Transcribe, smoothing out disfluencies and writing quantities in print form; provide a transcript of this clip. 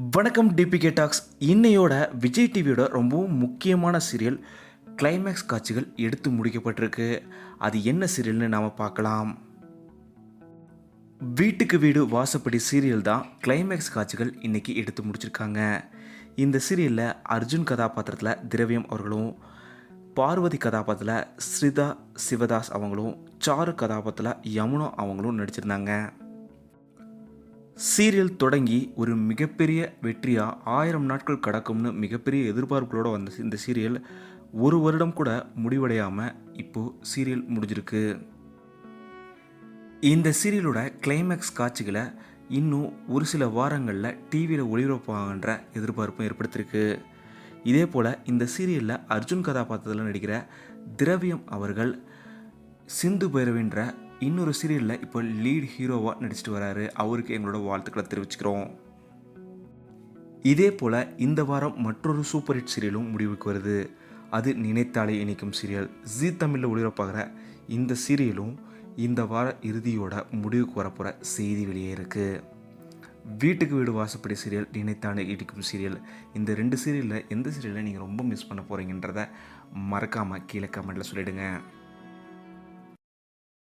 வணக்கம் DPK tax. இன்னையோட விஜய் டிவியோட ரொம்பவும் முக்கியமான சீரியல் கிளைமேக்ஸ் காட்சிகள் எடுத்து முடிக்கப்பட்டிருக்கு. அது என்ன சீரியல்னு நாம் பார்க்கலாம். வீட்டுக்கு வீடு வாசப்படி சீரியல் தான் கிளைமேக்ஸ் காட்சிகள் இன்றைக்கி எடுத்து முடிச்சிருக்காங்க. இந்த சீரியலில் அர்ஜுன் கதாபாத்திரத்தில் திரவியம் அவர்களும், பார்வதி கதாபாத்திரத்தில் ஸ்ரிதா சிவதாஸ் அவங்களும், சாரு கதாபாத்திரத்தில் யமுனா அவங்களும் நடிச்சிருந்தாங்க. சீரியல் தொடங்கி ஒரு மிகப்பெரிய வெற்றியாக 1000 நாட்கள் கடக்கும்னு மிகப்பெரிய எதிர்பார்ப்புகளோடு வந்த இந்த சீரியல் ஒரு வருடம் கூட முடிவடையாமல் இப்போது சீரியல் முடிஞ்சிருக்கு. இந்த சீரியலோட கிளைமேக்ஸ் காட்சிகளை இன்னும் ஒரு சில வாரங்களில் டிவியில் ஒளிபரப்பாகன்ற எதிர்பார்ப்பும் ஏற்படுத்தியிருக்கு. இதே போல் இந்த சீரியலில் அர்ஜுன் கதாபாத்திரத்தில் நடிக்கிற திரவியம் அவர்கள் சிந்து பைரவின்ற இன்னொரு சீரியலில் இப்போ லீட் ஹீரோவாக நடிச்சிட்டு வராரு. அவருக்கு எங்களோட வாழ்த்துக்களை தெரிவிச்சுக்கிறோம். இதே போல் இந்த வாரம் மற்றொரு சூப்பர் ஹிட் சீரியலும் முடிவுக்கு வருது. அது நினைத்தாலே இணைக்கும் சீரியல். ஜீ தமிழில் ஒளிபரப்பாகிற இந்த சீரியலும் இந்த வார இறுதியோட முடிவுக்கு வரப்போகிற செய்தி வெளியே இருக்குது. வீட்டுக்கு வீடு வாசப்படி சீரியல், நினைத்தாலே இணைக்கும் சீரியல், இந்த 2 சீரியலில் எந்த சீரியலை நீங்கள் ரொம்ப மிஸ் பண்ண போகிறீங்கன்றதை மறக்காமல் கீழே கமெண்ட்டில் சொல்லிவிடுங்க.